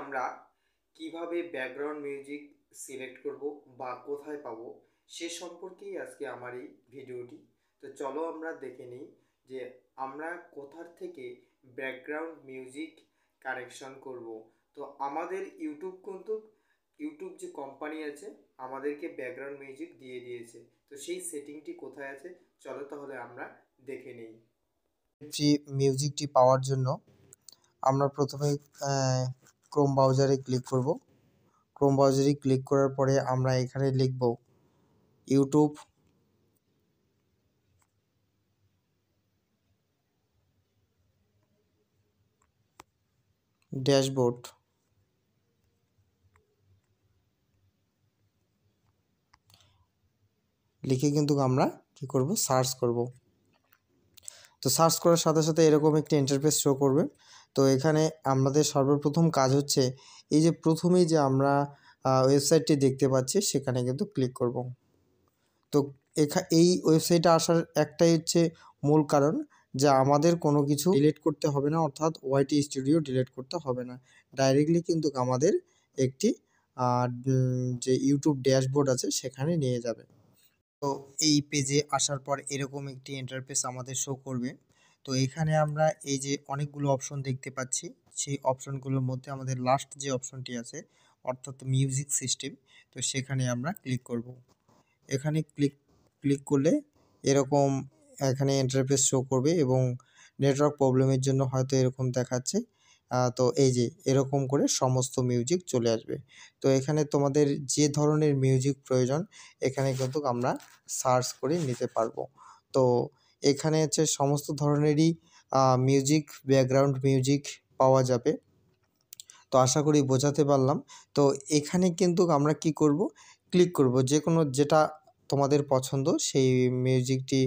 আমরা কিভাবে background music select করব বা কোথায় পাবো সে সম্পর্কেই আজকে আমার এই ভিডিওটি। তো চলো আমরা দেখে নিই যে আমরা কোথার থেকে ব্যাকগ্রাউন্ড মিউজিক কানেকশন করব। তো আমাদের ইউটিউব যে কোম্পানি আছে আমাদেরকে ব্যাকগ্রাউন্ড মিউজিক দিয়ে দিয়েছে। তো সেই সেটিংটি কোথায় আছে চলো তাহলে আমরা দেখে নিই। মিউজিকটি পাওয়ার জন্য আমরা প্রথমে ক্রোম ব্রাউজারে ক্লিক করব। ক্রোম ব্রাউজারে ক্লিক করার পরে আমরা এখানে লিখব ইউটিউব ড্যাশবোর্ড। লিখে কিন্তু আমরা কি করব, সার্চ করব। তো সার্চ করার সাথে সাথে এরকম একটি ইন্টারফেস শো করবে। তো এখানে আমাদের সর্বপ্রথম কাজ হচ্ছে এই যে প্রথমেই যে আমরা ওয়েবসাইটটি দেখতে পাচ্ছি সেখানে কিন্তু ক্লিক করব। তো এই ওয়েবসাইটে আসার একটাই হচ্ছে মূল কারণ যে আমাদের কোনো কিছু ডিলিট করতে হবে না, অর্থাৎ ওয়াইটি স্টুডিও ডিলিট করতে হবে না। ডাইরেক্টলি কিন্তু আমাদের একটি যে ইউটিউব ড্যাশবোর্ড আছে সেখানে নিয়ে যাবে। তো এই পেজে আসার পর এরকম একটি ইন্টারফেস আমাদের শো করবে। তো এখানে আমরা এই যে অনেকগুলো অপশন দেখতে পাচ্ছি, সেই অপশনগুলোর মধ্যে আমাদের লাস্ট যে অপশনটি আছে অর্থাৎ মিউজিক সিস্টেম, তো সেখানে আমরা ক্লিক করব। এখানে ক্লিক করলে এরকম এখানে ইন্টারফেস শো করবে এবং নেটওয়ার্ক প্রবলেমের জন্য হয়তো এরকম দেখাচ্ছে। তো এই যে এরকম করে সমস্ত মিউজিক চলে আসবে। তো এখানে তোমাদের যে ধরনের মিউজিক প্রয়োজন এখানে কিন্তু আমরা সার্চ করে নিতে পারবো। তো এখানে হচ্ছে সমস্ত ধরনেরই মিউজিক, ব্যাকগ্রাউন্ড মিউজিক পাওয়া যাবে। তো আশা করি বোঝাতে পারলাম। তো এখানে কিন্তু আমরা কি করব, ক্লিক করব যে কোনো যেটা তোমাদের পছন্দ সেই মিউজিকটি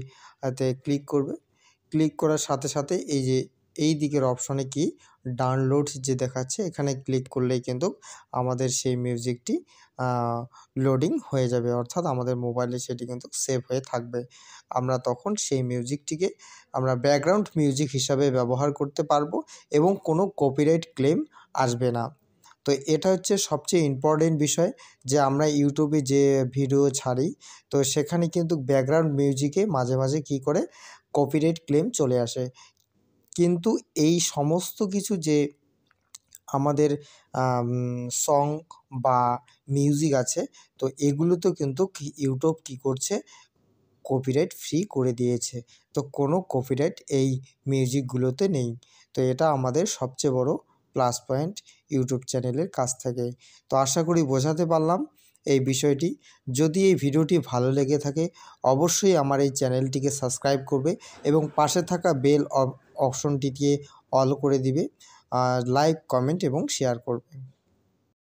হাতে ক্লিক করবে। ক্লিক করার সাথে সাথে এই যে এই দিকের অপশনে কি ডাউনলোড যে দেখাচ্ছে এখানে ক্লিক করলেই কিন্তু আমাদের সেই মিউজিকটি লোডিং হয়ে যাবে, অর্থাৎ আমাদের মোবাইলে সেটি কিন্তু সেভ হয়ে থাকবে। আমরা তখন সেই মিউজিকটিকে আমরা ব্যাকগ্রাউন্ড মিউজিক হিসাবে ব্যবহার করতে পারবো এবং কোনো কপিরাইট ক্লেম আসবে না। তো এটা হচ্ছে সবচেয়ে ইম্পর্টেন্ট বিষয় যে আমরা ইউটিউবে যে ভিডিও ছাড়ি তো সেখানে কিন্তু ব্যাকগ্রাউন্ড মিউজিকে মাঝে মাঝে কি করে কপিরাইট ক্লেম চলে আসে। কিন্তু এই সমস্ত কিছু যে আমাদের সং বা মিউজিক আছে তো এগুলোতেও কিন্তু ইউটিউব কি করছে, কপিরাইট ফ্রি করে দিয়েছে। তো কোনো কপিরাইট এই মিউজিকগুলোতে নেই। তো এটা আমাদের সবচেয়ে বড় প্লাস পয়েন্ট ইউটিউব চ্যানেলের কাছ থেকে। তো আশা করি বোঝাতে পারলাম এই বিষয়টি। যদি এই ভিডিওটি ভালো লেগে থাকে অবশ্যই আমার এই চ্যানেলটিকে সাবস্ক্রাইব করবে এবং পাশে থাকা বেল অপশনটি দিয়ে অল করে দিবে, লাইক, কমেন্ট এবং শেয়ার করবে।